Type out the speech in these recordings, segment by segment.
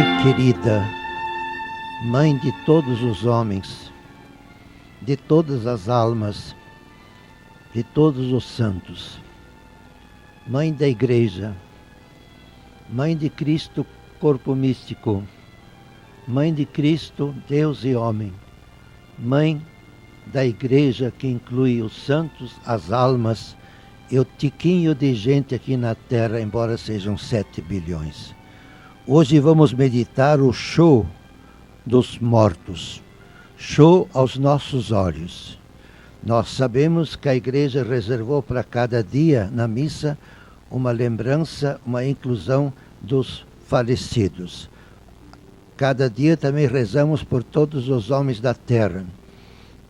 Mãe querida, Mãe de todos os homens, de todas as almas, de todos os santos, Mãe da Igreja, Mãe de Cristo, corpo místico, Mãe de Cristo, Deus e homem, Mãe da Igreja que inclui os santos, as almas e o tiquinho de gente aqui na Terra, embora sejam 7 bilhões. Hoje vamos meditar o show dos mortos, show aos nossos olhos. Nós sabemos que a Igreja reservou para cada dia na missa uma lembrança, uma inclusão dos falecidos. Cada dia também rezamos por todos os homens da terra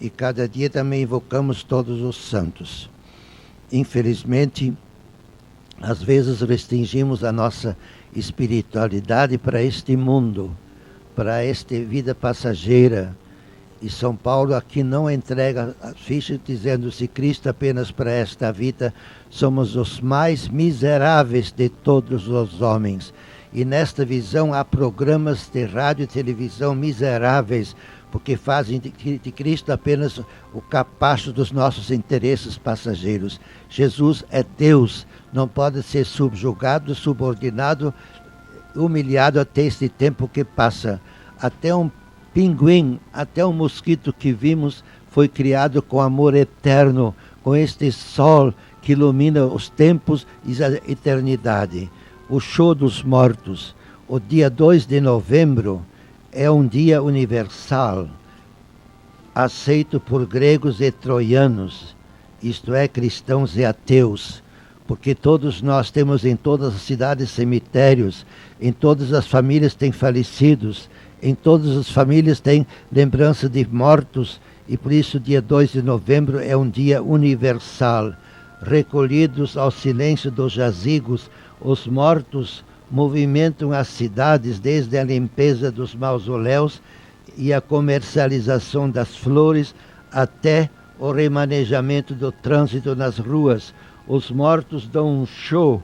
e cada dia também invocamos todos os santos. Infelizmente, às vezes restringimos a nossa espiritualidade para este mundo, para esta vida passageira. E São Paulo aqui não entrega a ficha dizendo: se Cristo apenas para esta vida, somos os mais miseráveis de todos os homens. E nesta visão há programas de rádio e televisão miseráveis, porque fazem de Cristo apenas o capacho dos nossos interesses passageiros. Jesus é Deus, não pode ser subjugado, subordinado, humilhado até este tempo que passa. Até um pinguim, até um mosquito que vimos foi criado com amor eterno, com este sol que ilumina os tempos e a eternidade. O show dos mortos, o dia 2 de novembro, é um dia universal, aceito por gregos e troianos, isto é, cristãos e ateus, porque todos nós temos em todas as cidades cemitérios, em todas as famílias tem falecidos, em todas as famílias tem lembrança de mortos, e por isso o dia 2 de novembro é um dia universal. Recolhidos ao silêncio dos jazigos, os mortos movimentam as cidades desde a limpeza dos mausoléus e a comercialização das flores até o remanejamento do trânsito nas ruas. Os mortos dão um show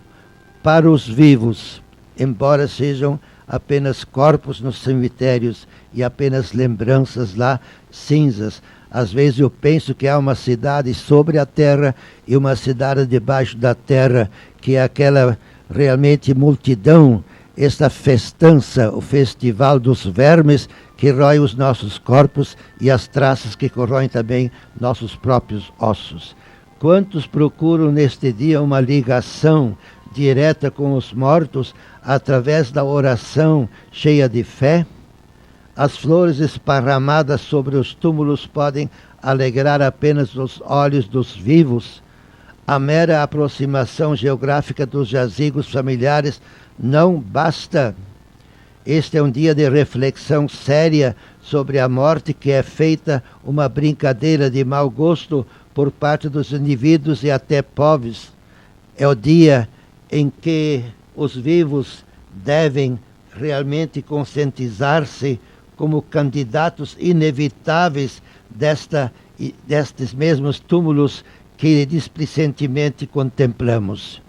para os vivos, embora sejam apenas corpos nos cemitérios e apenas lembranças lá, cinzas. Às vezes eu penso que há uma cidade sobre a terra e uma cidade debaixo da terra, que é aquela realmente multidão, esta festança, o festival dos vermes que rói os nossos corpos e as traças que corroem também nossos próprios ossos. Quantos procuram neste dia uma ligação direta com os mortos através da oração cheia de fé? As flores esparramadas sobre os túmulos podem alegrar apenas os olhos dos vivos. A mera aproximação geográfica dos jazigos familiares não basta. Este é um dia de reflexão séria sobre a morte, que é feita uma brincadeira de mau gosto por parte dos indivíduos e até povos. É o dia em que os vivos devem realmente conscientizar-se como candidatos inevitáveis destes mesmos túmulos que displicentemente contemplamos.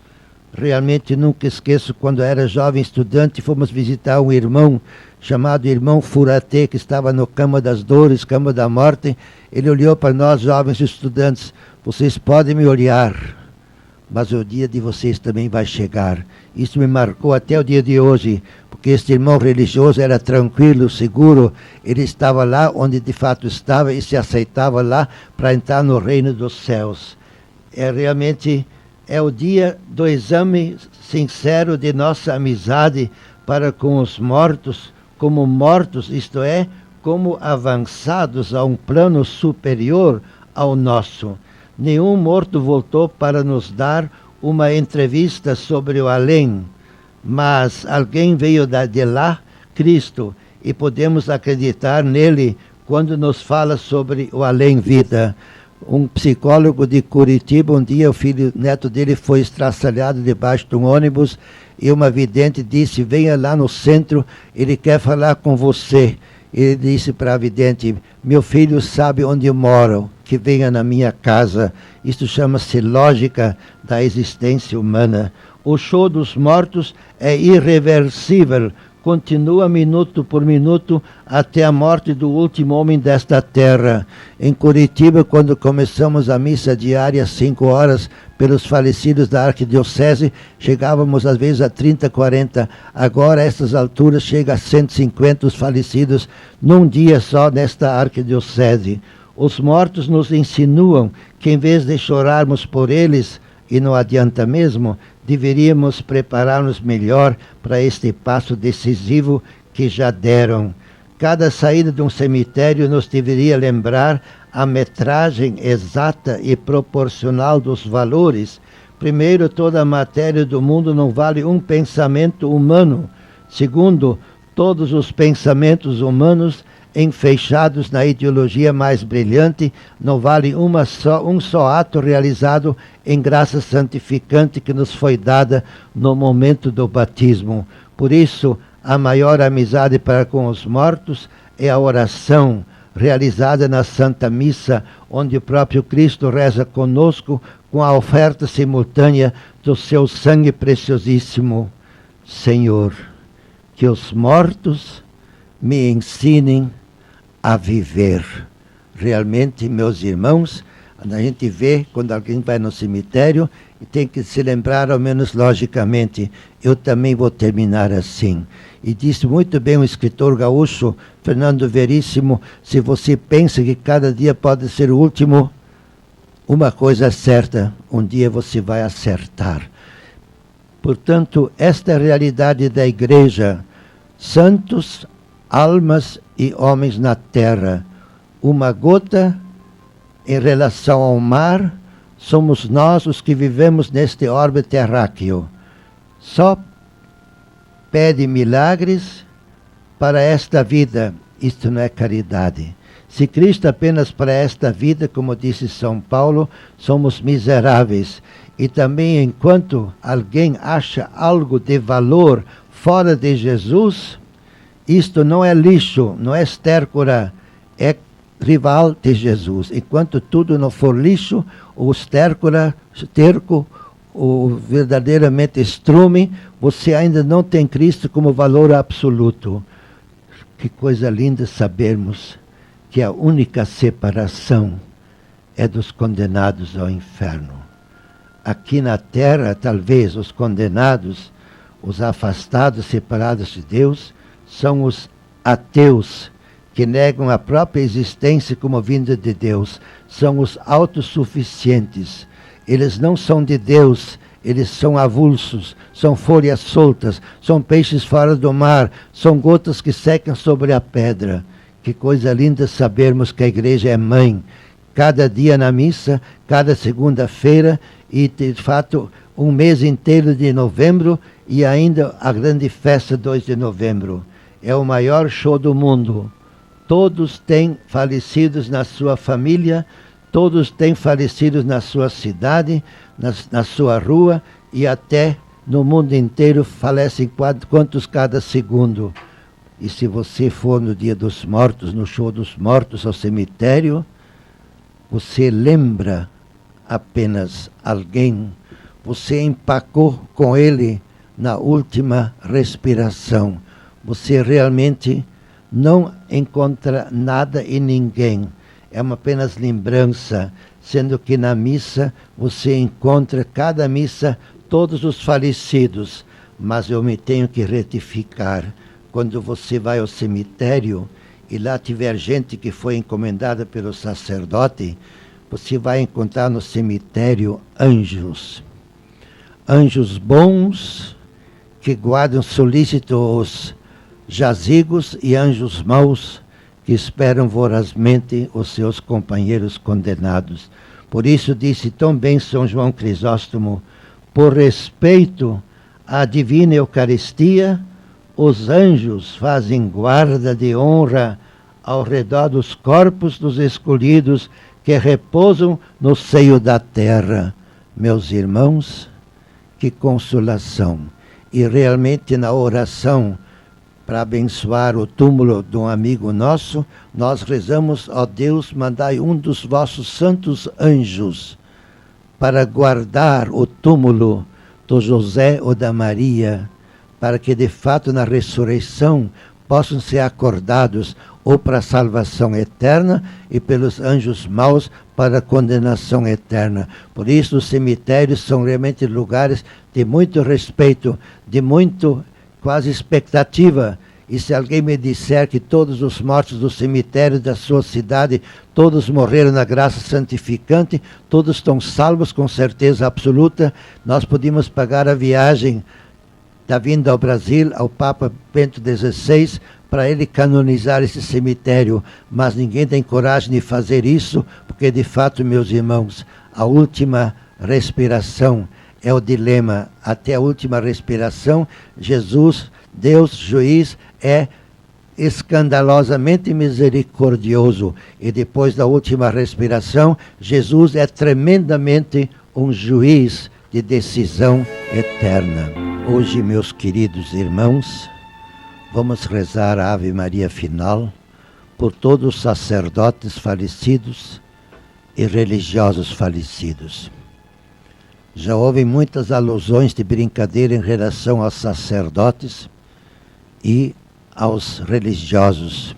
Realmente nunca esqueço, quando era jovem estudante, fomos visitar um irmão chamado irmão Furatê, que estava no cama das dores, cama da morte. Ele olhou para nós, jovens estudantes: vocês podem me olhar, mas o dia de vocês também vai chegar. Isso me marcou até o dia de hoje, porque este irmão religioso era tranquilo, seguro. Ele estava lá onde de fato estava e se aceitava lá para entrar no reino dos céus. Realmente é o dia do exame sincero de nossa amizade para com os mortos, como mortos, isto é, como avançados a um plano superior ao nosso. Nenhum morto voltou para nos dar uma entrevista sobre o além, mas alguém veio de lá, Cristo, e podemos acreditar nele quando nos fala sobre o além-vida. Um psicólogo de Curitiba, um dia o neto dele foi estraçalhado debaixo de um ônibus e uma vidente disse: venha lá no centro, ele quer falar com você. Ele disse para a vidente: meu filho sabe onde eu moro, que venha na minha casa. Isto chama-se lógica da existência humana. O show dos mortos é irreversível, continua minuto por minuto até a morte do último homem desta terra. Em Curitiba, quando começamos a missa diária às 5 horas pelos falecidos da arquidiocese, chegávamos às vezes a 30, 40. Agora, a essas alturas, chega a 150 os falecidos num dia só nesta arquidiocese. Os mortos nos insinuam que, em vez de chorarmos por eles, e não adianta mesmo, deveríamos preparar-nos melhor para este passo decisivo que já deram. Cada saída de um cemitério nos deveria lembrar a metragem exata e proporcional dos valores. Primeiro, toda a matéria do mundo não vale um pensamento humano. Segundo, todos os pensamentos humanos enfeixados na ideologia mais brilhante, não vale um só ato realizado em graça santificante que nos foi dada no momento do batismo. Por isso, a maior amizade para com os mortos é a oração realizada na Santa Missa, onde o próprio Cristo reza conosco com a oferta simultânea do seu sangue preciosíssimo. Senhor, que os mortos me ensinem a viver. Realmente, meus irmãos, a gente vê quando alguém vai no cemitério e tem que se lembrar, ao menos logicamente, eu também vou terminar assim. E disse muito bem o escritor gaúcho, Fernando Veríssimo, se você pensa que cada dia pode ser o último, uma coisa é certa, um dia você vai acertar. Portanto, esta é a realidade da igreja. Santos, almas e homens na terra. Uma gota em relação ao mar, somos nós os que vivemos neste orbe terráqueo. Só pede milagres para esta vida. Isto não é caridade. Se Cristo apenas para esta vida, como disse São Paulo, somos miseráveis. E também enquanto alguém acha algo de valor fora de Jesus, isto não é lixo, não é estércora, é rival de Jesus. Enquanto tudo não for lixo, o esterco, o verdadeiramente estrume, você ainda não tem Cristo como valor absoluto. Que coisa linda sabermos que a única separação é dos condenados ao inferno. Aqui na terra, talvez os condenados, os afastados, separados de Deus, são os ateus, que negam a própria existência como vinda de Deus. São os autossuficientes. Eles não são de Deus, eles são avulsos, são folhas soltas, são peixes fora do mar, são gotas que secam sobre a pedra. Que coisa linda sabermos que a igreja é mãe. Cada dia na missa, cada segunda-feira e, de fato, um mês inteiro de novembro e ainda a grande festa 2 de novembro. É o maior show do mundo. Todos têm falecidos na sua família, todos têm falecidos na sua cidade, na sua rua e até no mundo inteiro falecem quantos cada segundo. E se você for no Dia dos Mortos, no show dos mortos ao cemitério, você lembra apenas alguém, você empacou com ele na última respiração. Você realmente não encontra nada em ninguém. É uma apenas lembrança, sendo que na missa você encontra, cada missa, todos os falecidos. Mas eu me tenho que retificar. Quando você vai ao cemitério e lá tiver gente que foi encomendada pelo sacerdote, você vai encontrar no cemitério anjos. Anjos bons que guardam solícitos jazigos e anjos maus que esperam vorazmente os seus companheiros condenados. Por isso disse tão bem São João Crisóstomo, por respeito à divina Eucaristia, os anjos fazem guarda de honra ao redor dos corpos dos escolhidos que repousam no seio da terra. Meus irmãos, que consolação! E realmente na oração para abençoar o túmulo de um amigo nosso, nós rezamos, ó Deus, mandai um dos vossos santos anjos para guardar o túmulo do José ou da Maria, para que de fato na ressurreição possam ser acordados ou para a salvação eterna e pelos anjos maus para a condenação eterna. Por isso os cemitérios são realmente lugares de muito respeito, de muito quase expectativa. E se alguém me disser que todos os mortos do cemitério da sua cidade, todos morreram na graça santificante, todos estão salvos com certeza absoluta, nós podíamos pagar a viagem da vinda ao Brasil, ao Papa Bento XVI, para ele canonizar esse cemitério. Mas ninguém tem coragem de fazer isso, porque de fato, meus irmãos, a última respiração é o dilema. Até a última respiração, Jesus, Deus, juiz, é escandalosamente misericordioso. E depois da última respiração, Jesus é tremendamente um juiz de decisão eterna. Hoje, meus queridos irmãos, vamos rezar a Ave Maria final por todos os sacerdotes falecidos e religiosos falecidos. Já houve muitas alusões de brincadeira em relação aos sacerdotes e aos religiosos,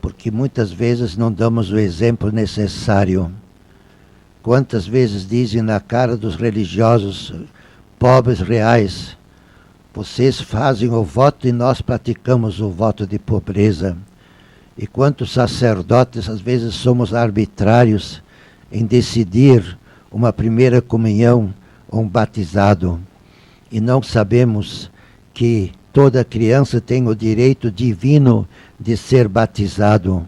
porque muitas vezes não damos o exemplo necessário. Quantas vezes dizem na cara dos religiosos pobres reais: vocês fazem o voto e nós praticamos o voto de pobreza. E quantos sacerdotes às vezes somos arbitrários em decidir uma primeira comunhão ou um batizado, e não sabemos que toda criança tem o direito divino de ser batizado.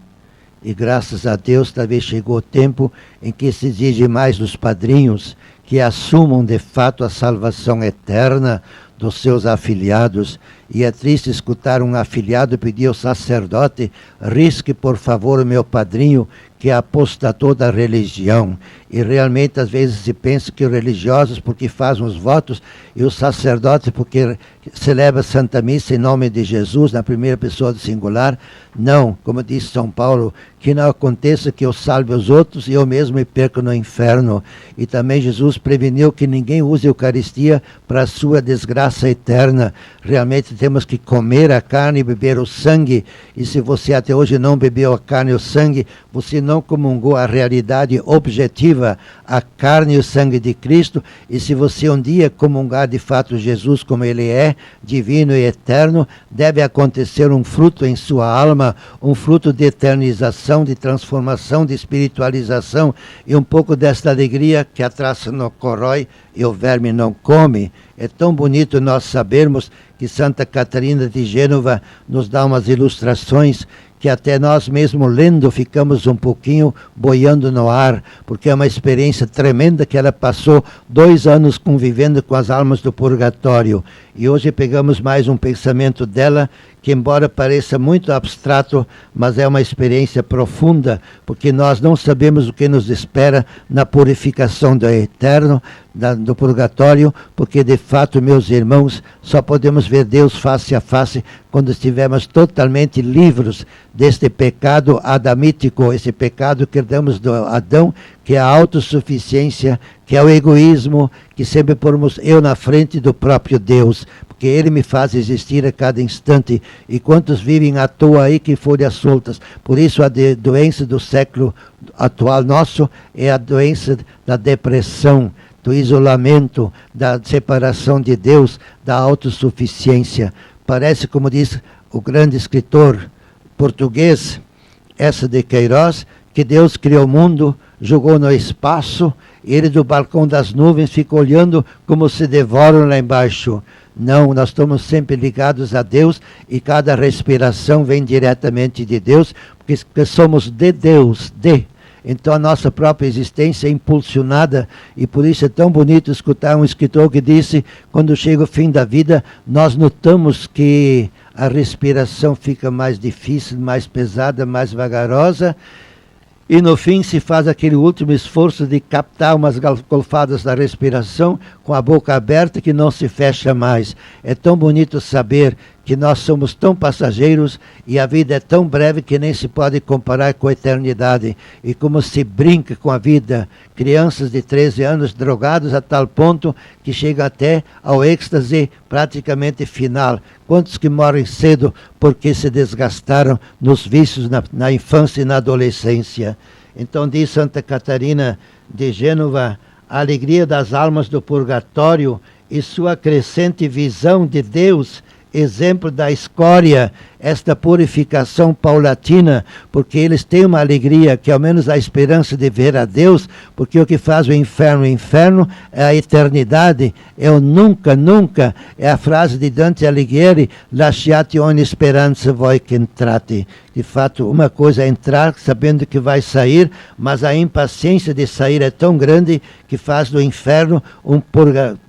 E graças a Deus talvez chegou o tempo em que se exige mais dos padrinhos que assumam de fato a salvação eterna dos seus afiliados. E é triste escutar um afiliado pedir ao sacerdote: risque por favor o meu padrinho que apostatou da religião. E realmente às vezes se pensa que os religiosos porque fazem os votos e os sacerdotes porque celebram a Santa Missa em nome de Jesus na primeira pessoa do singular. Não, como diz São Paulo, que não aconteça que eu salve os outros e eu mesmo me perco no inferno. E também Jesus preveniu que ninguém use a Eucaristia para a sua desgraça eterna. Realmente temos que comer a carne e beber o sangue. E se você até hoje não bebeu a carne e o sangue, você não comungou a realidade objetiva, a carne e o sangue de Cristo. E se você um dia comungar de fato Jesus como Ele é, divino e eterno, deve acontecer um fruto em sua alma, um fruto de eternização, de transformação, de espiritualização e um pouco desta alegria que a traça não corrói e o verme não come. É tão bonito nós sabermos que Santa Catarina de Gênova nos dá umas ilustrações que até nós mesmo lendo ficamos um pouquinho boiando no ar, porque é uma experiência tremenda que ela passou 2 anos convivendo com as almas do purgatório. E hoje pegamos mais um pensamento dela, que embora pareça muito abstrato, mas é uma experiência profunda, porque nós não sabemos o que nos espera na purificação do eterno, do purgatório, porque de fato, meus irmãos, só podemos ver Deus face a face quando estivermos totalmente livres deste pecado adamítico, esse pecado que herdamos do Adão, que é a autossuficiência, que é o egoísmo, que sempre pormos eu na frente do próprio Deus, porque Ele me faz existir a cada instante. E quantos vivem à toa aí que folhas soltas? Por isso a doença do século atual nosso é a doença da depressão, do isolamento, da separação de Deus, da autossuficiência. Parece, como diz o grande escritor português, Eça de Queiroz, que Deus criou o mundo, jogou no espaço, e ele do balcão das nuvens fica olhando como se devoram lá embaixo. Não, nós estamos sempre ligados a Deus e cada respiração vem diretamente de Deus, porque somos de Deus, Então a nossa própria existência é impulsionada e por isso é tão bonito escutar um escritor que disse: quando chega o fim da vida, nós notamos que a respiração fica mais difícil, mais pesada, mais vagarosa. E no fim se faz aquele último esforço de captar umas golfadas da respiração com a boca aberta que não se fecha mais. É tão bonito saber que nós somos tão passageiros e a vida é tão breve que nem se pode comparar com a eternidade. E como se brinca com a vida, crianças de 13 anos drogados a tal ponto que chegam até ao êxtase praticamente final. Quantos que morrem cedo porque se desgastaram nos vícios na infância e na adolescência. Então diz Santa Catarina de Gênova, a alegria das almas do purgatório e sua crescente visão de Deus, exemplo da escória, esta purificação paulatina, porque eles têm uma alegria, que ao menos a esperança de ver a Deus, porque o que faz o inferno é a eternidade, é o nunca, nunca, é a frase de Dante Alighieri, lasciate ogni speranza voi che entrate. De fato, uma coisa é entrar sabendo que vai sair, mas a impaciência de sair é tão grande que faz do inferno,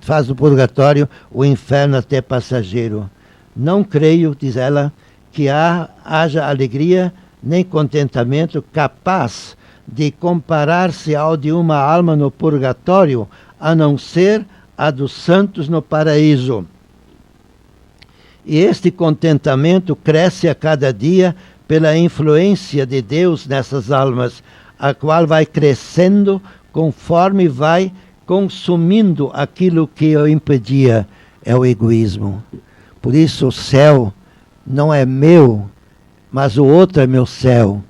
faz do purgatório o inferno até passageiro. Não creio, diz ela, que haja alegria nem contentamento capaz de comparar-se ao de uma alma no purgatório, a não ser a dos santos no paraíso. E este contentamento cresce a cada dia pela influência de Deus nessas almas, a qual vai crescendo conforme vai consumindo aquilo que o impedia, é o egoísmo. Por isso o céu não é meu, mas o outro é meu céu.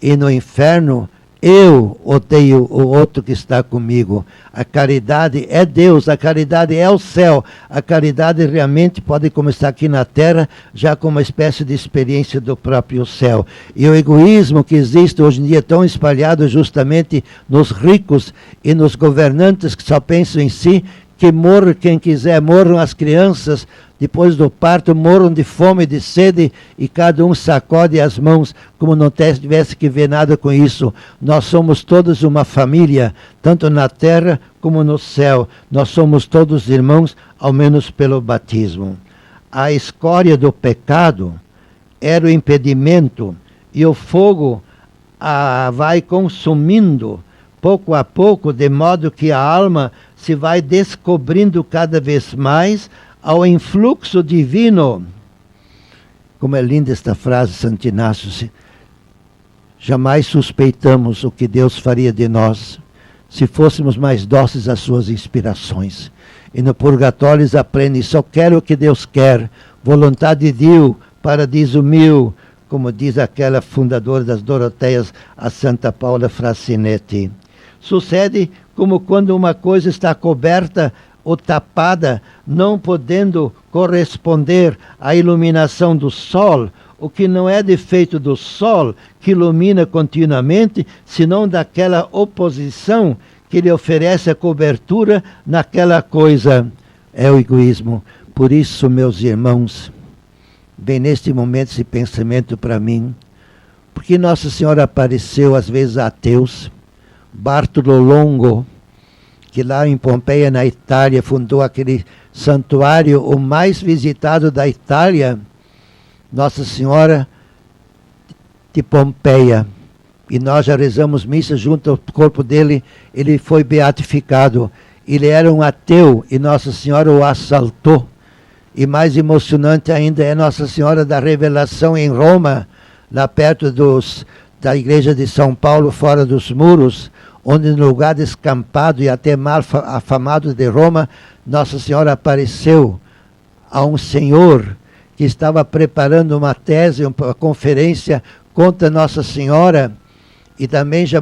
E no inferno eu odeio o outro que está comigo. A caridade é Deus, a caridade é o céu. A caridade realmente pode começar aqui na terra, já com uma espécie de experiência do próprio céu. E o egoísmo que existe hoje em dia, tão espalhado justamente nos ricos e nos governantes que só pensam em si, que morra quem quiser, morram as crianças, depois do parto morram de fome e de sede e cada um sacode as mãos como não tivesse que ver nada com isso. Nós somos todos uma família, tanto na terra como no céu. Nós somos todos irmãos, ao menos pelo batismo. A escória do pecado era o impedimento e o fogo vai consumindo pouco a pouco, de modo que a alma se vai descobrindo cada vez mais ao influxo divino. Como é linda esta frase, Santo Inácio. Jamais suspeitamos o que Deus faria de nós se fôssemos mais dóceis às suas inspirações. E no purgatório eles aprendem, só quero o que Deus quer, vontade de Deus, paradiso meu, como diz aquela fundadora das Doroteias, a Santa Paula Frassinetti. Sucede como quando uma coisa está coberta ou tapada, não podendo corresponder à iluminação do sol, o que não é defeito do sol, que ilumina continuamente, senão daquela oposição que lhe oferece a cobertura naquela coisa. É o egoísmo. Por isso, meus irmãos, vem neste momento esse pensamento para mim, porque Nossa Senhora apareceu às vezes a ateus. Bartolo Longo, que lá em Pompeia, na Itália, fundou aquele santuário, o mais visitado da Itália, Nossa Senhora de Pompeia. E nós já rezamos missa junto ao corpo dele, ele foi beatificado. Ele era um ateu e Nossa Senhora o assaltou. E mais emocionante ainda é Nossa Senhora da Revelação em Roma, lá perto da igreja de São Paulo, fora dos muros, onde no lugar descampado e até mal afamado de Roma, Nossa Senhora apareceu a um senhor que estava preparando uma tese, uma conferência contra Nossa Senhora, e também já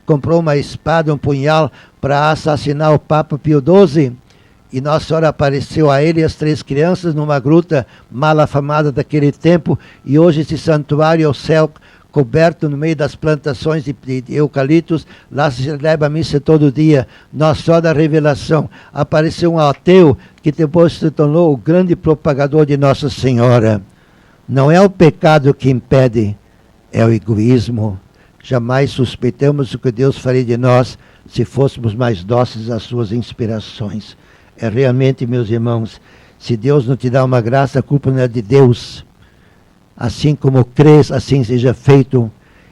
comprou uma espada, um punhal, para assassinar o Papa Pio XII. E Nossa Senhora apareceu a ele e as 3 crianças numa gruta mal afamada daquele tempo, e hoje esse santuário é o céu, coberto no meio das plantações de eucaliptos, lá se celebra a missa todo dia. Nossa Senhora da Revelação. Apareceu um ateu que depois se tornou o grande propagador de Nossa Senhora. Não é o pecado que impede, é o egoísmo. Jamais suspeitamos o que Deus faria de nós se fôssemos mais dóceis às suas inspirações. É realmente, meus irmãos, se Deus não te dá uma graça, a culpa não é de Deus. Assim como crês, assim seja feito.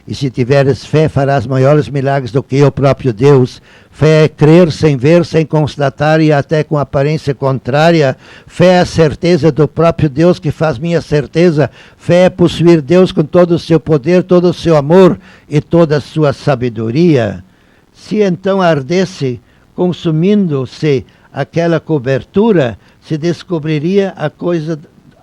E se tiveres fé, farás maiores milagres do que o próprio Deus. Fé é crer sem ver, sem constatar e até com aparência contrária. Fé é a certeza do próprio Deus que faz minha certeza. Fé é possuir Deus com todo o seu poder, todo o seu amor e toda a sua sabedoria. Se então ardesse, consumindo-se aquela cobertura, se descobriria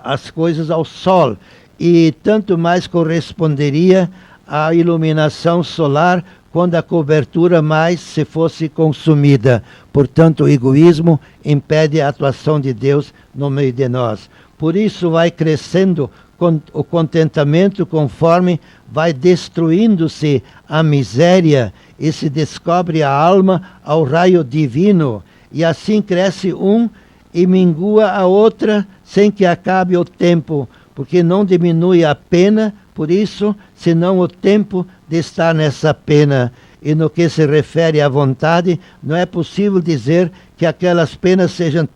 as coisas ao sol e tanto mais corresponderia à iluminação solar quando a cobertura mais se fosse consumida. Portanto, o egoísmo impede a atuação de Deus no meio de nós. Por isso vai crescendo o contentamento conforme vai destruindo-se a miséria e se descobre a alma ao raio divino. E assim cresce um e mingua a outra sem que acabe o tempo, porque não diminui a pena, por isso, senão o tempo de estar nessa pena. E no que se refere à vontade, não é possível dizer que aquelas penas sejam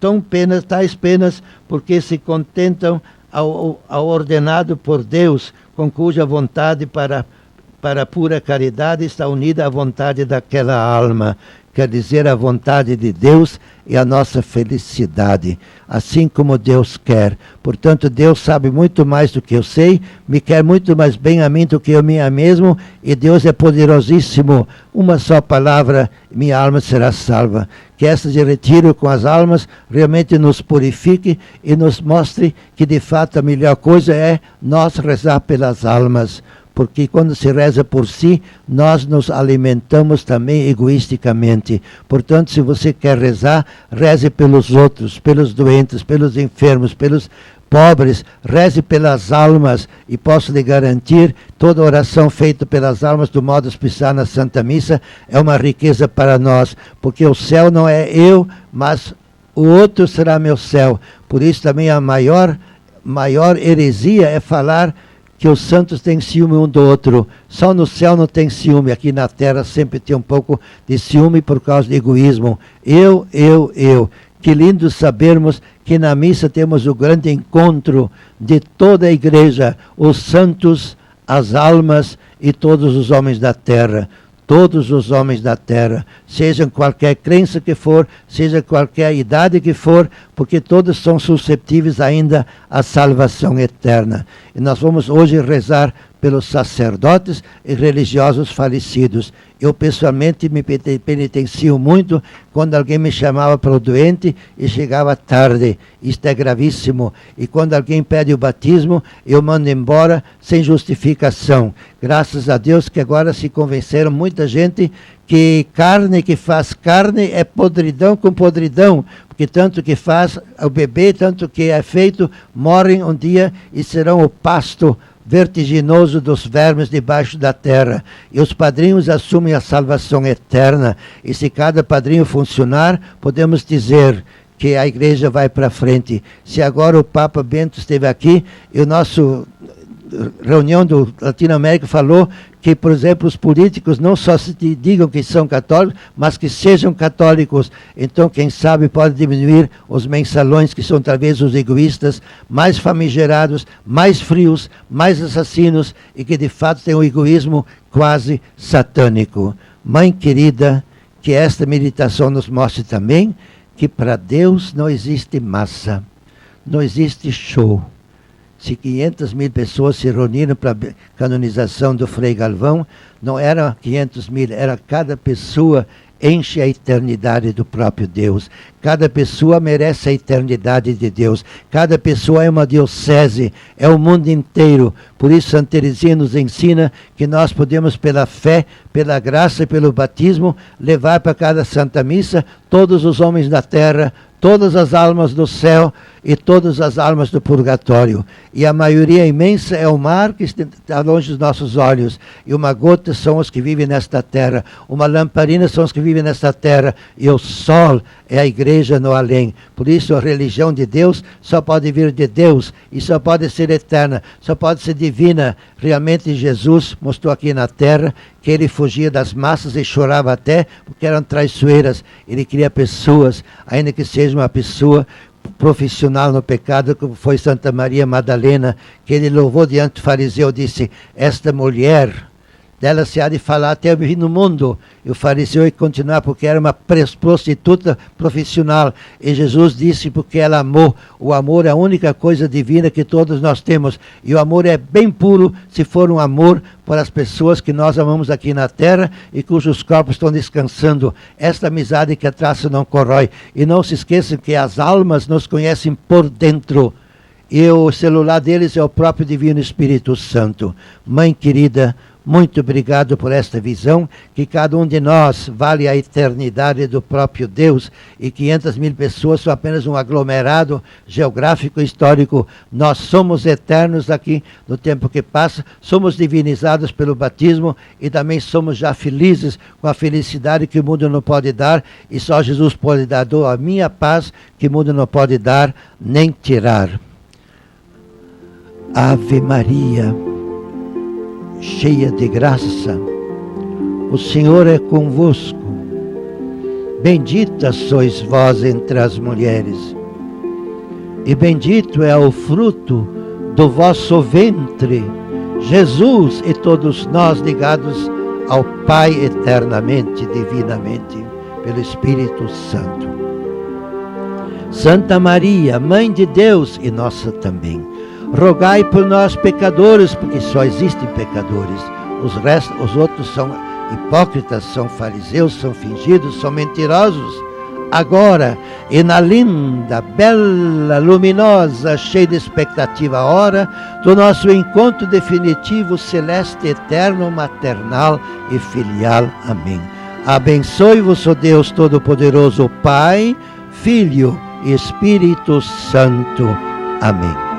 tais penas, porque se contentam ao ordenado por Deus, com cuja vontade para a pura caridade está unida à vontade daquela alma. Quer dizer, a vontade de Deus e a nossa felicidade, assim como Deus quer. Portanto, Deus sabe muito mais do que eu sei, me quer muito mais bem a mim do que eu me a mesmo, e Deus é poderosíssimo. Uma só palavra, minha alma será salva. Que essa de retiro com as almas realmente nos purifique e nos mostre que, de fato, a melhor coisa é nós rezar pelas almas. Porque quando se reza por si, nós nos alimentamos também egoisticamente. Portanto, se você quer rezar, reze pelos outros, pelos doentes, pelos enfermos, pelos pobres, reze pelas almas. E posso lhe garantir, toda oração feita pelas almas, do modo especial na Santa Missa, é uma riqueza para nós. Porque o céu não é eu, mas o outro será meu céu. Por isso também a maior heresia é falar que os santos têm ciúme um do outro. Só no céu não tem ciúme. Aqui na terra sempre tem um pouco de ciúme por causa do egoísmo. Eu. Que lindo sabermos que na missa temos o grande encontro de toda a igreja, os santos, as almas e todos os homens da terra. Todos os homens da terra, seja qualquer crença que for, seja qualquer idade que for, porque todos são suscetíveis ainda à salvação eterna. E nós vamos hoje rezar pelos sacerdotes e religiosos falecidos. Eu pessoalmente me penitencio muito quando alguém me chamava para o doente e chegava tarde. Isto é gravíssimo. E quando alguém pede o batismo, eu mando embora sem justificação. Graças a Deus que agora se convenceram muita gente que carne que faz carne é podridão com podridão, porque tanto que faz o bebê, tanto que é feito, morrem um dia e serão o pasto vertiginoso dos vermes debaixo da terra. E os padrinhos assumem a salvação eterna. E se cada padrinho funcionar, podemos dizer que a igreja vai para frente. Se agora o Papa Bento esteve aqui, e o nosso reunião do Latinoamérica falou que, por exemplo, os políticos não só se digam que são católicos, mas que sejam católicos. Então, quem sabe pode diminuir os mensalões, que são talvez os egoístas mais famigerados, mais frios, mais assassinos, e que de fato têm um egoísmo quase satânico. Mãe querida, que esta meditação nos mostre também que para Deus não existe massa, não existe show. Se 500.000 pessoas se reuniram para a canonização do Frei Galvão, não eram 500.000, era cada pessoa enche a eternidade do próprio Deus. Cada pessoa merece a eternidade de Deus. Cada pessoa é uma diocese, é o mundo inteiro. Por isso, Santa Teresinha nos ensina que nós podemos, pela fé, pela graça e pelo batismo, levar para cada Santa Missa todos os homens da terra, todas as almas do céu e todas as almas do purgatório. E a maioria imensa é o mar que está longe dos nossos olhos. E uma gota são os que vivem nesta terra. Uma lamparina são os que vivem nesta terra. E o sol é a igreja no além. Por isso a religião de Deus só pode vir de Deus. E só pode ser eterna. Só pode ser divina. Realmente Jesus mostrou aqui na terra que ele fugia das massas e chorava até porque eram traiçoeiras. Ele queria pessoas, ainda que seja uma pessoa profissional no pecado, como foi Santa Maria Madalena, que ele louvou diante do fariseu, disse: esta mulher dela se há de falar até eu vir no mundo. E o fariseu ia continuar porque era uma prostituta profissional. E Jesus disse porque ela amou. O amor é a única coisa divina que todos nós temos. E o amor é bem puro se for um amor para as pessoas que nós amamos aqui na terra e cujos corpos estão descansando. Esta amizade que a traça não corrói. E não se esqueçam que as almas nos conhecem por dentro. E o celular deles é o próprio Divino Espírito Santo. Mãe querida, muito obrigado por esta visão, que cada um de nós vale a eternidade do próprio Deus, e 500.000 pessoas são apenas um aglomerado geográfico e histórico. Nós somos eternos aqui no tempo que passa, somos divinizados pelo batismo e também somos já felizes com a felicidade que o mundo não pode dar, e só Jesus pode dar. Dou a minha paz que o mundo não pode dar nem tirar. Ave Maria, cheia de graça, o Senhor é convosco. Bendita sois vós entre as mulheres, e bendito é o fruto do vosso ventre, Jesus, e todos nós ligados ao Pai eternamente, divinamente, pelo Espírito Santo. Santa Maria, Mãe de Deus e nossa também, rogai por nós pecadores, porque só existem pecadores. Os outros são hipócritas, são fariseus, são fingidos, são mentirosos. Agora, e na linda, bela, luminosa, cheia de expectativa hora do nosso encontro definitivo, celeste, eterno, maternal e filial. Amém. Abençoe-vos, ó Deus Todo-Poderoso, Pai, Filho e Espírito Santo. Amém.